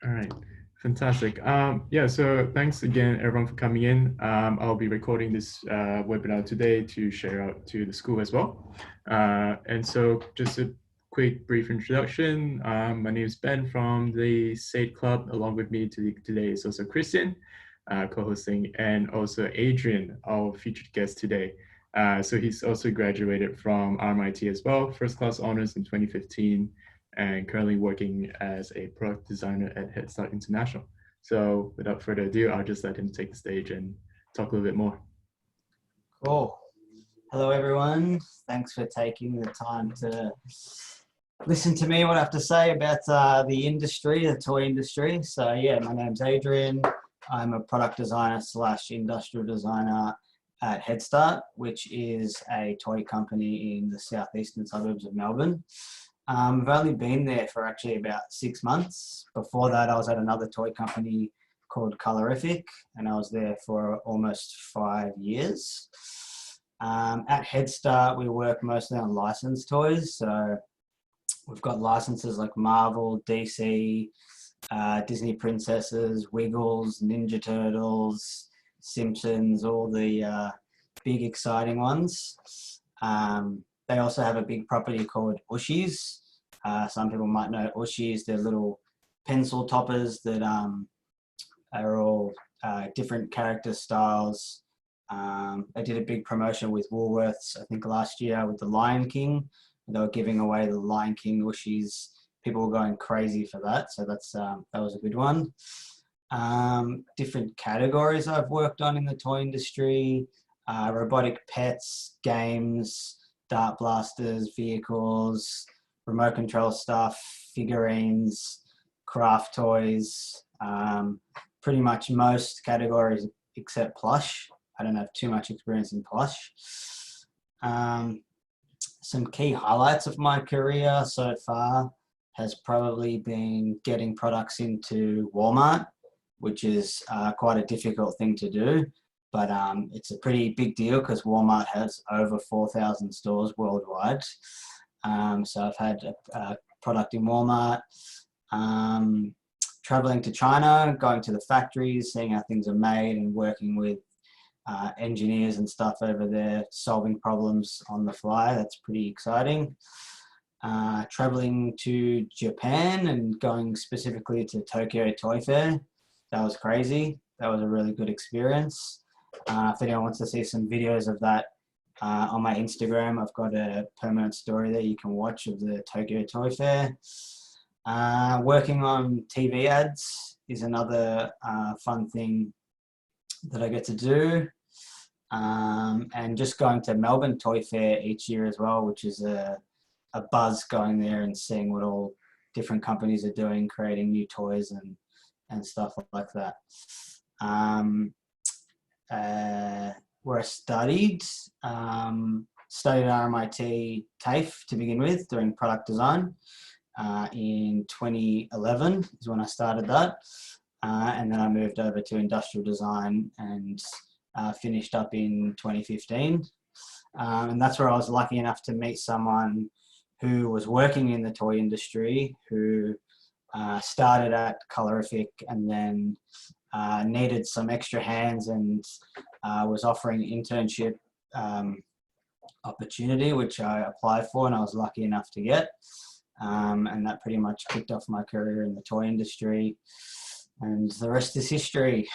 All right, fantastic. Yeah, so thanks again, everyone, for coming in. I'll be recording this webinar today to share out to the school as well. And so just a quick brief introduction. My name is Ben from the SAID Club. Along with me today is also Christian, co-hosting, and also Adrian, our featured guest today. So he's also graduated from RMIT as well, first class honors in 2015, and currently working as a product designer at Headstart International. So without further ado, I'll just let him take the stage and talk a little bit more. Cool. Hello, everyone. Thanks for taking the time to listen to me, what I have to say about the industry, the toy industry. So yeah, my name's Adrian. I'm a product designer / industrial designer at Headstart, which is a toy company in the southeastern suburbs of Melbourne. I've only been there for actually about 6 months. Before that, I was at another toy company called Colorific, and I was there for almost 5 years. At Headstart, we work mostly on licensed toys. So we've got licenses like Marvel, DC, Disney Princesses, Wiggles, Ninja Turtles, Simpsons, all the big exciting ones. They also have a big property called Ushies. Some people might know Ushies. They're little pencil toppers that are all different character styles. I did a big promotion with Woolworths, I think last year, with the Lion King. They were giving away the Lion King Ushies. People were going crazy for that. So that's that was a good one. Different categories I've worked on in the toy industry: robotic pets, games, dart blasters, vehicles, remote control stuff, figurines, craft toys, pretty much most categories except plush. I don't have too much experience in plush. Some key highlights of my career so far has probably been getting products into Walmart, which is quite a difficult thing to do. But it's a pretty big deal because Walmart has over 4,000 stores worldwide. So I've had a product in Walmart. Traveling to China, going to the factories, seeing how things are made and working with engineers and stuff over there, solving problems on the fly. That's pretty exciting. Traveling to Japan and going specifically to Tokyo Toy Fair. That was crazy. That was a really good experience. If anyone wants to see some videos of that on my Instagram, I've got a permanent story there you can watch of the Tokyo Toy Fair. Working on TV ads is another fun thing that I get to do. And just going to Melbourne Toy Fair each year as well, which is a buzz going there and seeing what all different companies are doing, creating new toys and stuff like that. Where I studied at RMIT TAFE to begin with, doing product design. In 2011 is when I started that. And then I moved over to industrial design and finished up in 2015. And that's where I was lucky enough to meet someone who was working in the toy industry, who started at Colorific and then needed some extra hands and was offering internship opportunity, which I applied for and I was lucky enough to get. And that pretty much kicked off my career in the toy industry, and the rest is history.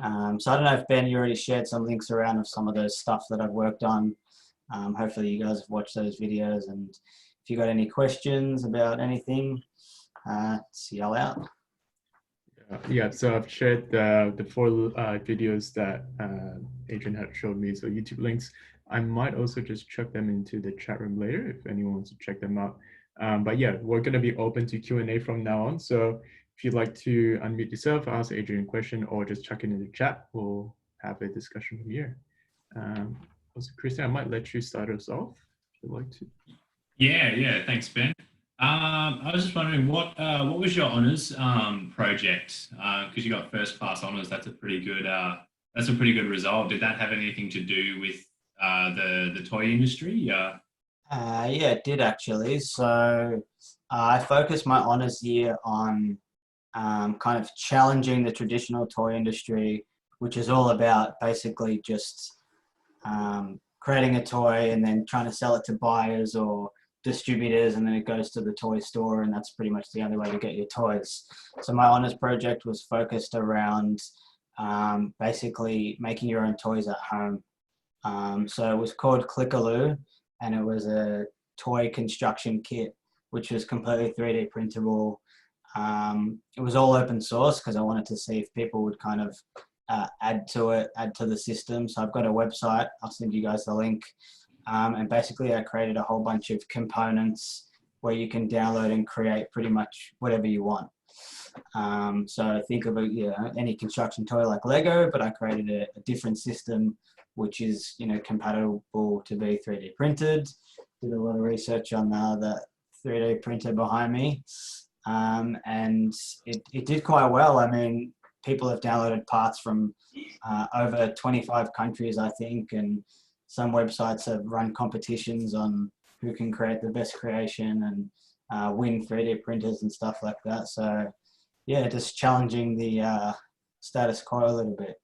So I don't know if Ben, you already shared some links around of some of those stuff that I've worked on. Hopefully you guys have watched those videos, and if you got any questions about anything, yell out. Yeah, so I've shared the 4 videos that Adrian had showed me, so YouTube links. I might also just chuck them into the chat room later if anyone wants to check them out. But yeah, we're going to be open to Q&A from now on. So if you'd like to unmute yourself, ask Adrian a question, or just chuck it in the chat, we'll have a discussion from here. Also, Christian, I might let you start us off if you'd like to. Yeah, thanks, Ben. I was just wondering what was your honours project? Because you got first class honours, that's a pretty good result. Did that have anything to do with the toy industry? Yeah, it did actually. So I focused my honours year on kind of challenging the traditional toy industry, which is all about basically just creating a toy and then trying to sell it to buyers or distributors, and then it goes to the toy store, and that's pretty much the only way to get your toys. So my honours project was focused around basically making your own toys at home. So it was called Clickaloo, and it was a toy construction kit, which was completely 3D printable. It was all open source because I wanted to see if people would kind of add to the system. So I've got a website. I'll send you guys the link. And basically I created a whole bunch of components where you can download and create pretty much whatever you want. So think of any construction toy like Lego, but I created a different system which is compatible to be 3D printed. Did a lot of research on the 3D printer behind me, and it did quite well. I mean, people have downloaded parts from over 25 countries, I think, and some websites have run competitions on who can create the best creation and win 3D printers and stuff like that. So yeah, just challenging the status quo a little bit.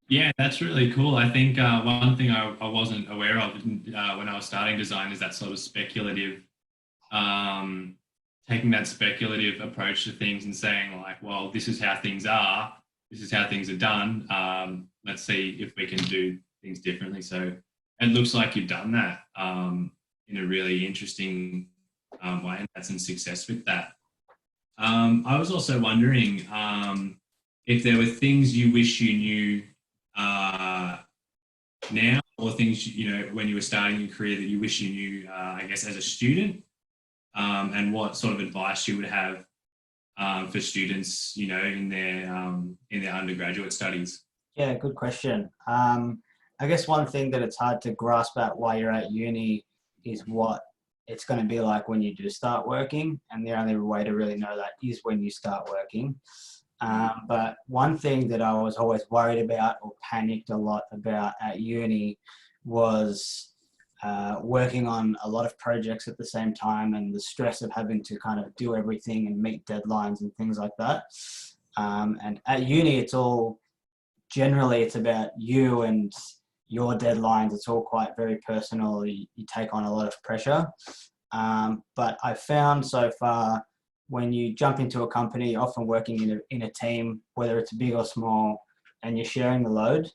Yeah, that's really cool. I think one thing I wasn't aware of when I was starting design is that sort of speculative, taking that speculative approach to things and saying like, well, this is how things are, this is how things are done. Let's see if we can do things differently. So it looks like you've done that in a really interesting way, and had some success with that. I was also wondering if there were things you wish you knew now, or things when you were starting your career that you wish you knew, I guess, as a student, and what sort of advice you would have for students, in their undergraduate studies. Yeah, good question. I guess one thing that it's hard to grasp at while you're at uni is what it's going to be like when you do start working, and the only way to really know that is when you start working. But one thing that I was always worried about or panicked a lot about at uni was working on a lot of projects at the same time, and the stress of having to kind of do everything and meet deadlines and things like that. And at uni, it's about you and your deadlines. It's all quite very personal. You take on a lot of pressure. But I found so far, when you jump into a company, you're often working in a team, whether it's big or small, and you're sharing the load,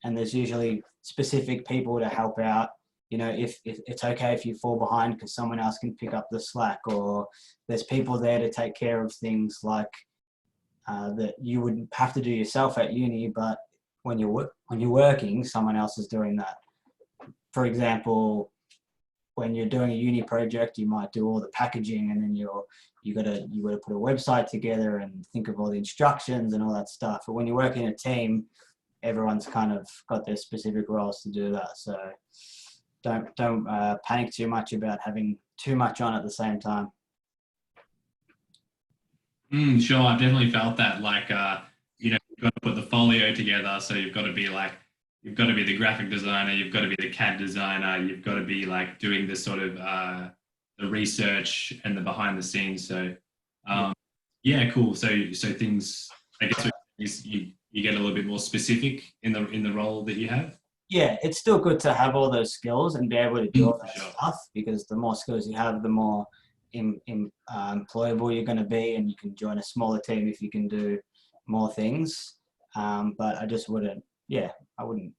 and there's usually specific people to help out. If it's okay if you fall behind because someone else can pick up the slack, or there's people there to take care of things like that you wouldn't have to do yourself at uni, but when you're working, someone else is doing that. For example, when you're doing a uni project, you might do all the packaging, and then you gotta put a website together and think of all the instructions and all that stuff. But when you work in a team, everyone's kind of got their specific roles to do that. So don't panic too much about having too much on at the same time. Sure, I've definitely felt that. Like, you've got to put the folio together, so you've got to be the graphic designer, you've got to be the CAD designer, you've got to be like doing the sort of the research and the behind the scenes. So, yeah, cool. So things, I guess, you get a little bit more specific in the role that you have. Yeah, it's still good to have all those skills and be able to do all that Sure. stuff, because the more skills you have, the more employable you're going to be, and you can join a smaller team if you can do more things. But I just wouldn't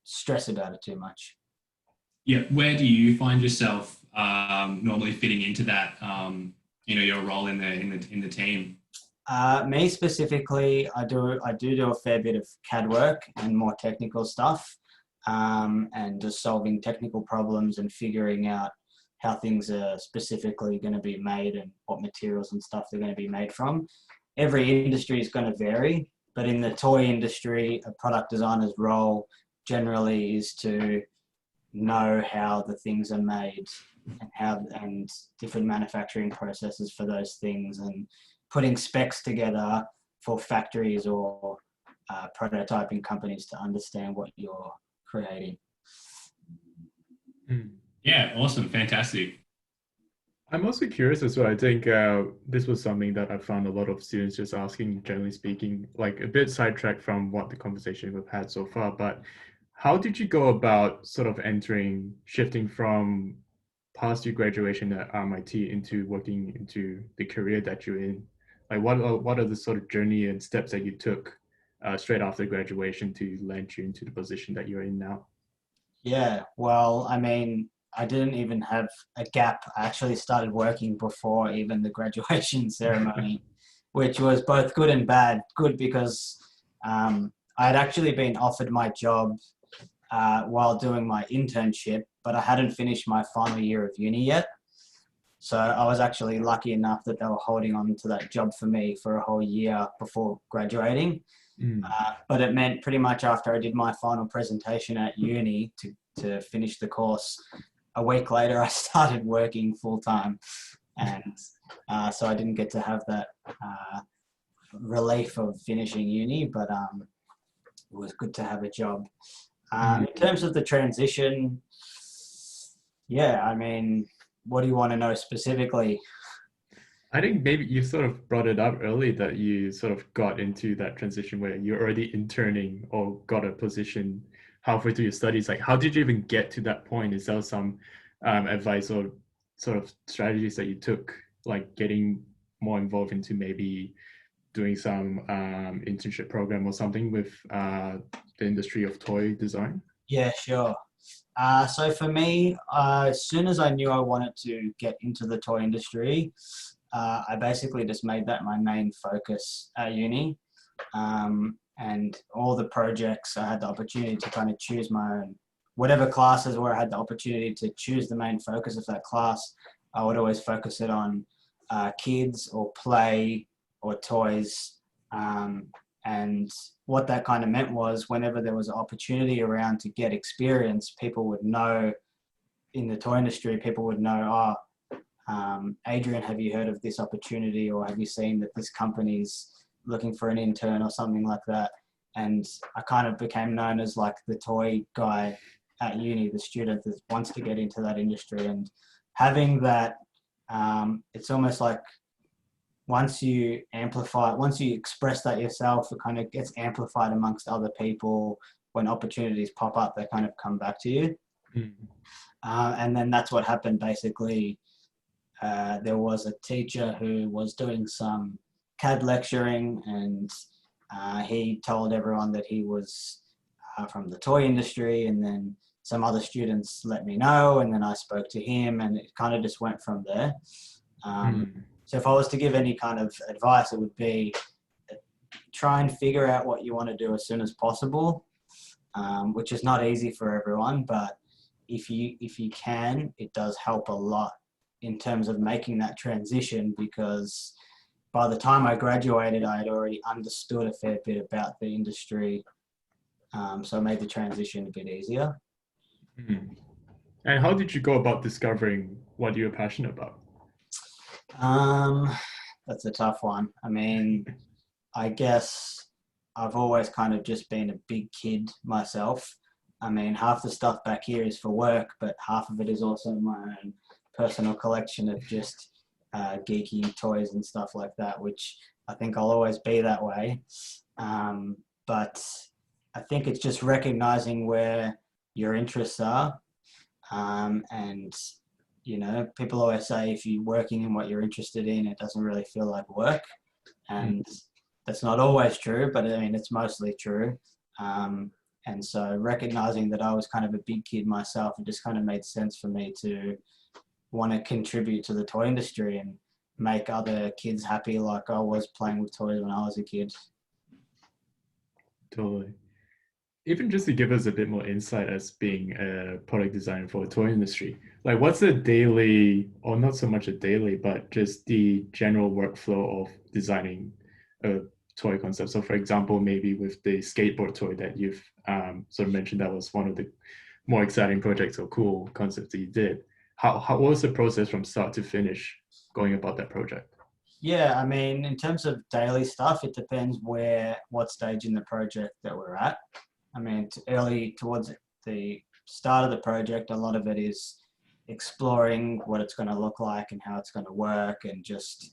stress about it too much. Yeah, where do you find yourself normally fitting into that? Your role in the team. Me specifically, I do a fair bit of CAD work and more technical stuff, and just solving technical problems and figuring out how things are specifically going to be made and what materials and stuff they're going to be made from. Every industry is going to vary, but in the toy industry, a product designer's role generally is to know how the things are made and different manufacturing processes for those things, and putting specs together for factories or prototyping companies to understand what you're creating. Yeah, awesome, fantastic. I'm also curious as well. I think this was something that I found a lot of students just asking, generally speaking, like a bit sidetracked from what the conversation we've had so far. But how did you go about sort of shifting from past your graduation at RMIT into working into the career that you're in? Like, what are the sort of journey and steps that you took straight after graduation to land you into the position that you're in now? Yeah, well, I mean, I didn't even have a gap. I actually started working before even the graduation ceremony, which was both good and bad. Good because I had actually been offered my job while doing my internship, but I hadn't finished my final year of uni yet. So I was actually lucky enough that they were holding on to that job for me for a whole year before graduating. Mm. But it meant pretty much after I did my final presentation at uni to finish the course, a week later I started working full time. And so I didn't get to have that relief of finishing uni, but it was good to have a job. In terms of the transition, yeah, I mean, what do you want to know specifically? I think maybe you sort of brought it up early that you sort of got into that transition where you're already interning or got a position halfway through your studies. Like, how did you even get to that point? Is there some advice or sort of strategies that you took, like getting more involved into maybe doing some internship program or something with the industry of toy design? Yeah, sure. So for me, as soon as I knew I wanted to get into the toy industry, I basically just made that my main focus at uni. And all the projects, I had the opportunity to kind of choose my own, whatever classes where I had the opportunity to choose the main focus of that class, I would always focus it on kids or play or toys. And what that kind of meant was whenever there was an opportunity around to get experience, people would know in the toy industry, people would know, Adrian, have you heard of this opportunity, or have you seen that this company's looking for an intern or something like that? And I kind of became known as like the toy guy at uni, the student that wants to get into that industry. And having that, it's almost like once you express that yourself, it kind of gets amplified amongst other people. When opportunities pop up, they kind of come back to you. Mm. And then that's what happened basically. There was a teacher who was doing some CAD lecturing, and he told everyone that he was from the toy industry, and then some other students let me know, and then I spoke to him, and it kind of just went from there. So if I was to give any kind of advice, it would be try and figure out what you want to do as soon as possible, which is not easy for everyone, but if you can, it does help a lot in terms of making that transition, because by the time I graduated, I had already understood a fair bit about the industry. So it made the transition a bit easier. Mm. And how did you go about discovering what you're passionate about? That's a tough one. I mean, I guess I've always kind of just been a big kid myself. I mean, half the stuff back here is for work, but half of it is also my own personal collection of just geeky toys and stuff like that, which I think I'll always be that way. But I think it's just recognizing where your interests are. And, you know, people always say if you're working in what you're interested in, it doesn't really feel like work. And that's not always true, but I mean, it's mostly true. And so recognizing that I was kind of a big kid myself, it just kind of made sense for me to want to contribute to the toy industry and make other kids happy like I was playing with toys when I was a kid. Totally. Even just to give us a bit more insight as being a product designer for the toy industry, like what's a daily, or not so much a daily, but just the general workflow of designing a toy concept? So for example, maybe with the skateboard toy that you've sort of mentioned, that was one of the more exciting projects or cool concepts that you did. How was the process from start to finish going about that project? Yeah, I mean, in terms of daily stuff, it depends what stage in the project that we're at. I mean, early towards the start of the project, a lot of it is exploring what it's going to look like and how it's going to work, and just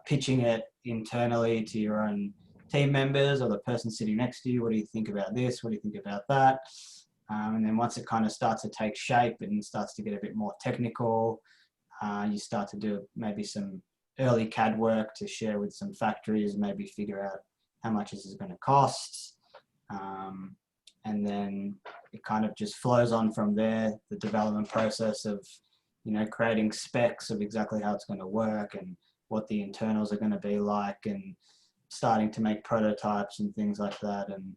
pitching it internally to your own team members or the person sitting next to you. What do you think about this? What do you think about that? And then once it kind of starts to take shape and starts to get a bit more technical, you start to do maybe some early CAD work to share with some factories, maybe figure out how much this is going to cost. And then it kind of just flows on from there, the development process of, creating specs of exactly how it's going to work and what the internals are going to be like, and starting to make prototypes and things like that. And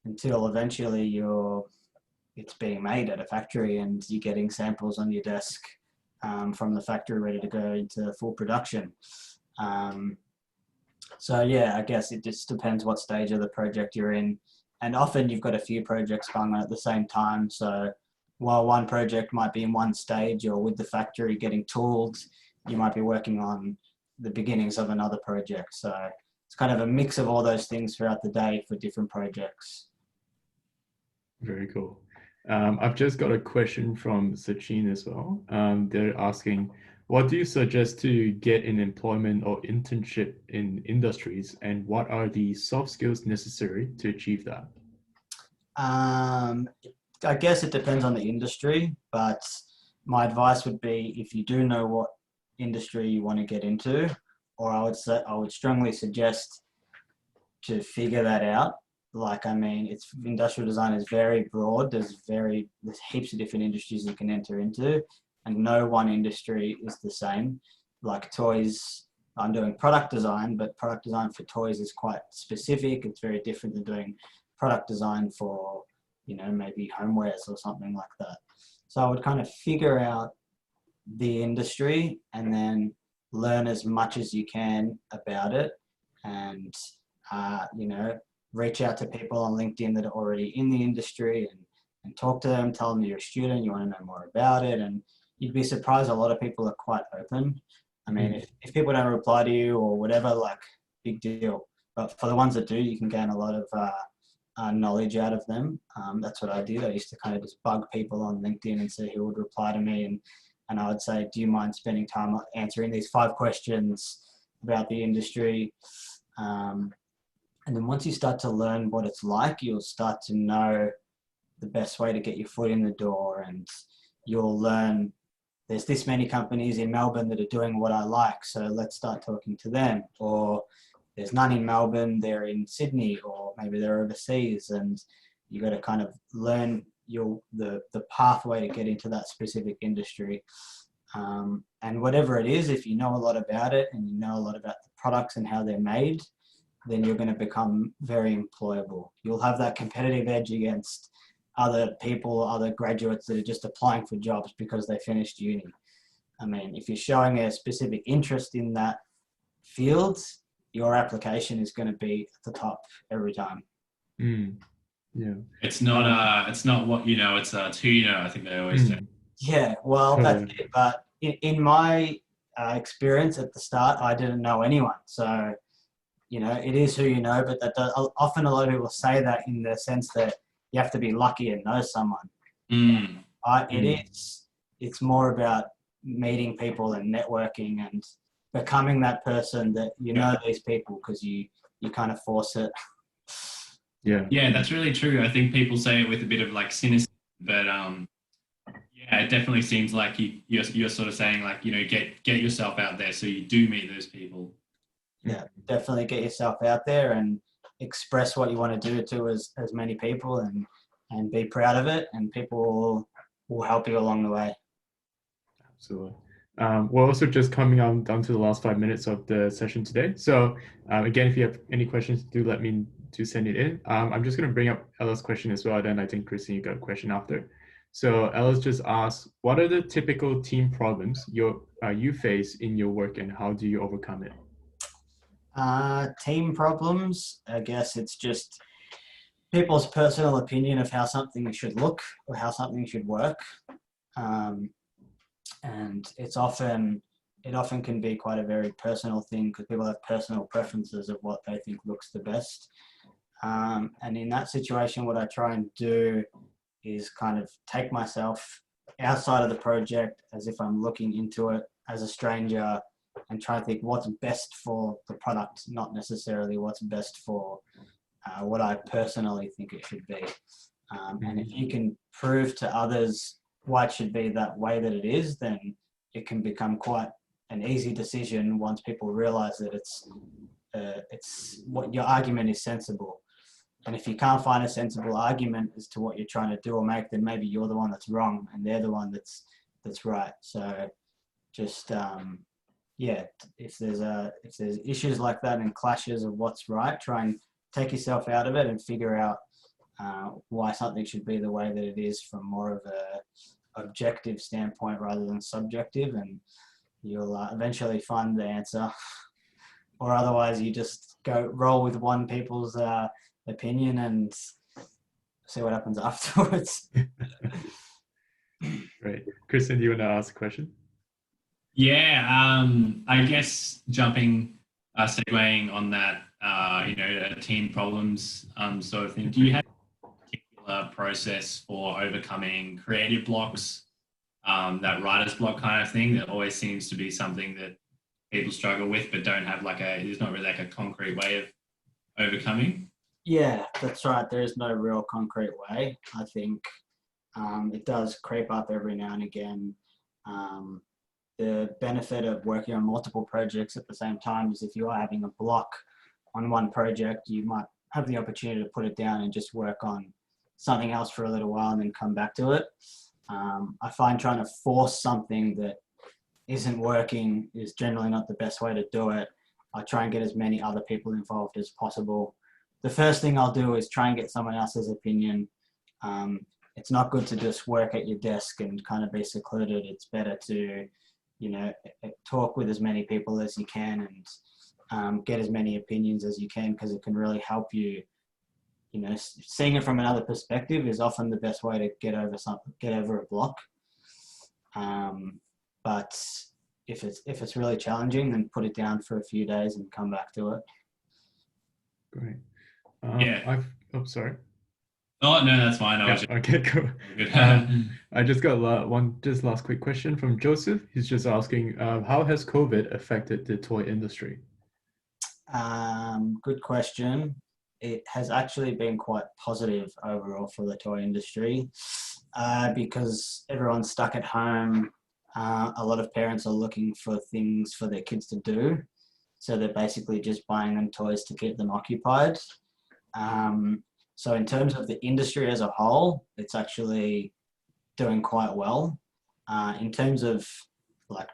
until eventually it's being made at a factory and you're getting samples on your desk from the factory ready to go into full production. So yeah, I guess it just depends what stage of the project you're in. And often you've got a few projects going on at the same time. So while one project might be in one stage or with the factory getting tooled, you might be working on the beginnings of another project. So it's kind of a mix of all those things throughout the day for different projects. Very cool. I've just got a question from Sachin as well. They're asking, what do you suggest to get an employment or internship in industries, and what are the soft skills necessary to achieve that? I guess it depends on the industry, but my advice would be, if you do know what industry you want to get into, or I would strongly suggest to figure that out. It's industrial design is very broad. There's heaps of different industries you can enter into, and no one industry is the same. Like toys, I'm doing product design, but product design for toys is quite specific. It's very different than doing product design for, maybe homewares or something like that. So I would kind of figure out the industry and then learn as much as you can about it, and, reach out to people on LinkedIn that are already in the industry and talk to them, tell them you're a student, you want to know more about it. And you'd be surprised, a lot of people are quite open. I mean, if people don't reply to you or whatever, big deal. But for the ones that do, you can gain a lot of knowledge out of them. That's what I did. I used to kind of just bug people on LinkedIn and see who would reply to me. And I would say, do you mind spending time answering these 5 questions about the industry? And then once you start to learn what it's like, you'll start to know the best way to get your foot in the door, and you'll learn there's this many companies in Melbourne that are doing what I like, so let's start talking to them. Or there's none in Melbourne, they're in Sydney, or maybe they're overseas, and you got to kind of learn the pathway to get into that specific industry. And whatever it is, if you know a lot about it and you know a lot about the products and how they're made, then you're going to become very employable. You'll have that competitive edge against other people, other graduates that are just applying for jobs because they finished uni. I mean, if you're showing a specific interest in that field, your application is going to be at the top every time. Yeah. It's not what you know, it's who you know, I think they always say. Yeah, well, that's it. But in my experience at the start, I didn't know anyone. So, it is who you know, but often a lot of people say that in the sense that you have to be lucky and know someone. It's more about meeting people and networking and becoming that person that know these people, because you kind of force it. Yeah, that's really true. I think people say it with a bit of cynicism, but it definitely seems like you're sort of saying get yourself out there so you do meet those people. Yeah, definitely get yourself out there and express what you want to do to as many people, and be proud of it, and people will help you along the way. Absolutely. We're also just coming on down to the last 5 minutes of the session today. So again, if you have any questions, do let me to send it in. I'm just going to bring up Ella's question as well. Then I think Christine, you got a question after. So Ella's just asked, what are the typical team problems you face in your work, and how do you overcome it? Team problems, I guess it's just people's personal opinion of how something should look or how something should work. And it often can be quite a very personal thing, because people have personal preferences of what they think looks the best. And in that situation, what I try and do is kind of take myself outside of the project, as if I'm looking into it as a stranger and try to think what's best for the product, not necessarily what's best for what I personally think it should be. And if you can prove to others why it should be that way that it is, then it can become quite an easy decision once people realize that it's what your argument is sensible. And if you can't find a sensible argument as to what you're trying to do or make, then maybe you're the one that's wrong and they're the one that's right. So just if there's issues like that and clashes of what's right, try and take yourself out of it and figure out why something should be the way that it is from more of a objective standpoint rather than subjective, and you'll eventually find the answer. Or otherwise you just roll with one people's opinion and see what happens afterwards. Right. Kristen, do you want to ask a question? Yeah, I guess segueing on that, team problems sort of thing. Do you have a particular process for overcoming creative blocks, that writer's block kind of thing that always seems to be something that people struggle with, but don't have there's not really like a concrete way of overcoming? Yeah, that's right. There is no real concrete way. I think it does creep up every now and again. The benefit of working on multiple projects at the same time is if you are having a block on one project, you might have the opportunity to put it down and just work on something else for a little while and then come back to it. I find trying to force something that isn't working is generally not the best way to do it. I try and get as many other people involved as possible. The first thing I'll do is try and get someone else's opinion. It's not good to just work at your desk and kind of be secluded. It's better to, talk with as many people as you can and get as many opinions as you can, because it can really help you. Seeing it from another perspective is often the best way to get over a block. But if it's really challenging, then put it down for a few days and come back to it. Great. Yeah. Sorry. Oh, no, that's fine. Okay, cool. I just got last quick question from Joseph. He's just asking, how has COVID affected the toy industry? Good question. It has actually been quite positive overall for the toy industry because everyone's stuck at home. A lot of parents are looking for things for their kids to do. So they're basically just buying them toys to keep them occupied. So in terms of the industry as a whole, it's actually doing quite well. In terms of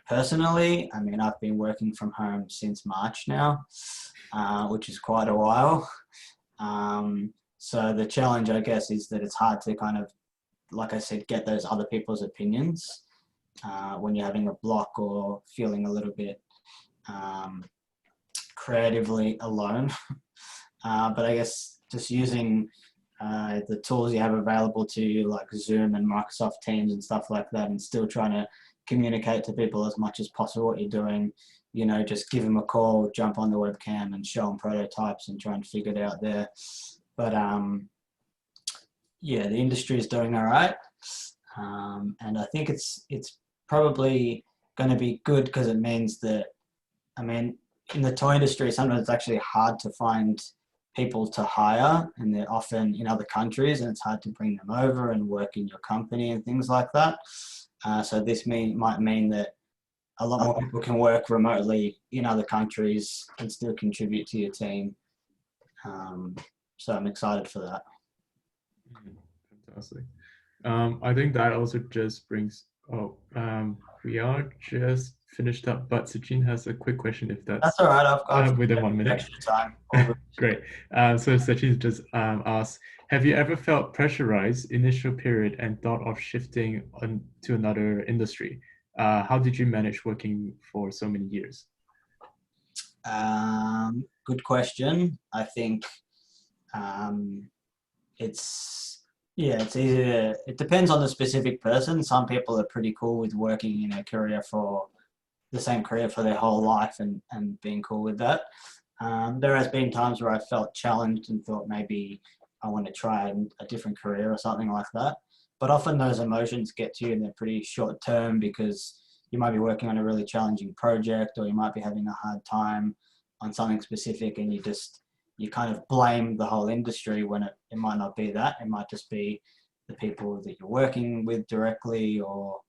personally, I've been working from home since March now, which is quite a while. So the challenge, I guess, is that it's hard to kind of, like I said, get those other people's opinions when you're having a block or feeling a little bit creatively alone. But I guess just using the tools you have available to you, like Zoom and Microsoft Teams and stuff like that, and still trying to communicate to people as much as possible what you're doing. Just give them a call, jump on the webcam and show them prototypes and try and figure it out there. But the industry is doing all right. And I think it's probably going to be good, because it means that, in the toy industry, sometimes it's actually hard to find people to hire, and they're often in other countries, and it's hard to bring them over and work in your company and things like that. So this might mean that a lot more people can work remotely in other countries and still contribute to your team. So I'm excited for that. Fantastic. I think that also just brings, we are just finished up, but Sachin has a quick question, if that's all right. I've got within 1 minute. Extra time. Great. So Sachin just asked, have you ever felt pressurized initial period and thought of shifting on to another industry? How did you manage working for so many years? Good question. I think it's easy to, it depends on the specific person. Some people are pretty cool with working in a career for the same career for their whole life and being cool with that. There has been times where I felt challenged and thought maybe I want to try a different career or something like that. but often those emotions get to you and they're pretty short term because you might be working on a really challenging project, or you might be having a hard time on something specific, and you kind of blame the whole industry when it might not be that. It might just be the people that you're working with directly, or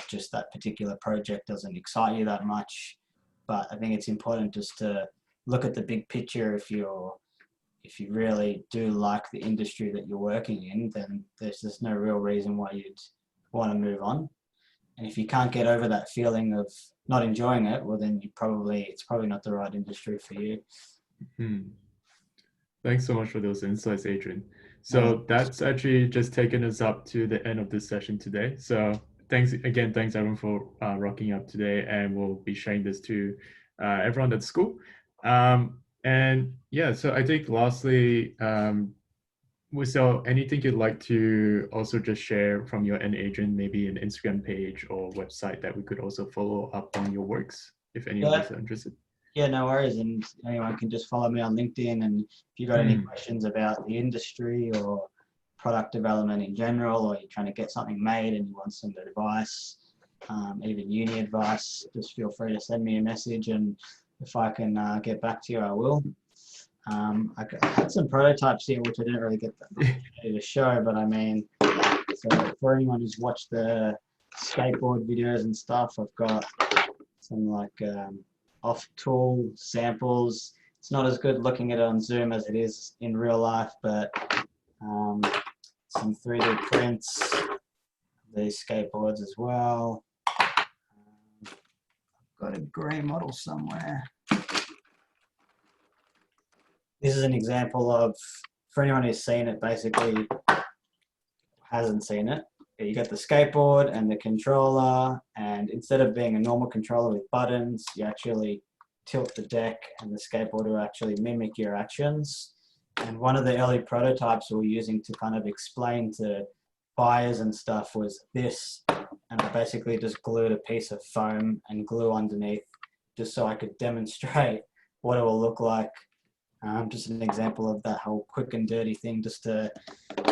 just that particular project doesn't excite you that much. But I think it's important just to look at the big picture. If you really do like the industry that you're working in, then there's just no real reason why you'd want to move on. And if you can't get over that feeling of not enjoying it, well, then it's probably not the right industry for you. Thanks so much for those insights, Adrian. So that's actually just taken us up to the end of this session today. So thanks everyone for rocking up today, and we'll be sharing this to everyone at school. And yeah, so I think lastly, was there anything you'd like to also just share from your end, Adrian, maybe an Instagram page or website that we could also follow up on your works if anyone is interested? Yeah, no worries. And anyone can just follow me on LinkedIn. And if you've got any questions about the industry or product development in general, or you're trying to get something made and you want some advice, even uni advice, just feel free to send me a message. And if I can get back to you, I will. I had some prototypes here, which I didn't really get to show, but I mean, so for anyone who's watched the skateboard videos and stuff, I've got some like off-tool samples. It's not as good looking at it on Zoom as it is in real life, but some 3D prints of these skateboards as well. I've got a grey model somewhere. This is an example of, for anyone who's seen it, basically hasn't seen it. You get the skateboard and the controller, and instead of being a normal controller with buttons, you actually tilt the deck and the skateboard will actually mimic your actions. And one of the early prototypes we were using to kind of explain to buyers and stuff was this, and I basically just glued a piece of foam and glue underneath just so I could demonstrate what it will look like. Just an example of that whole quick and dirty thing, just to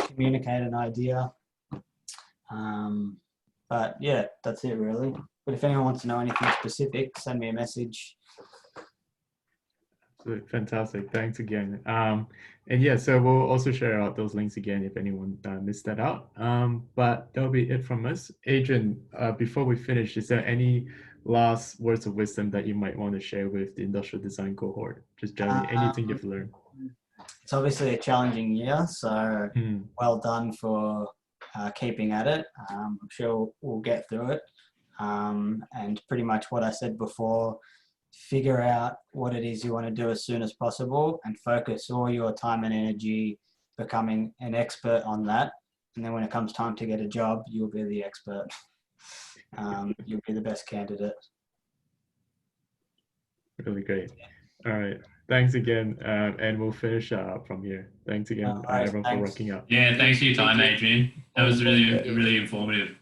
communicate an idea. But yeah, that's it really. But if anyone wants to know anything specific, send me a message. Absolutely. Fantastic. Thanks again. And yeah, so we'll also share out those links again if anyone missed that out. But that'll be it from us. Adrian, before we finish, is there any last words of wisdom that you might want to share with the industrial design cohort? Just generally, anything you've learned. It's obviously a challenging year, so well done for keeping at it. I'm sure we'll get through it. And pretty much what I said before, figure out what it is you want to do as soon as possible and focus all your time and energy becoming an expert on that. And then when it comes time to get a job, you'll be the expert. You'll be the best candidate. Really great. All right. Thanks again. And we'll finish from here. Thanks again, everyone, for rocking up. Yeah, thanks for your time, Adrian. That was really informative.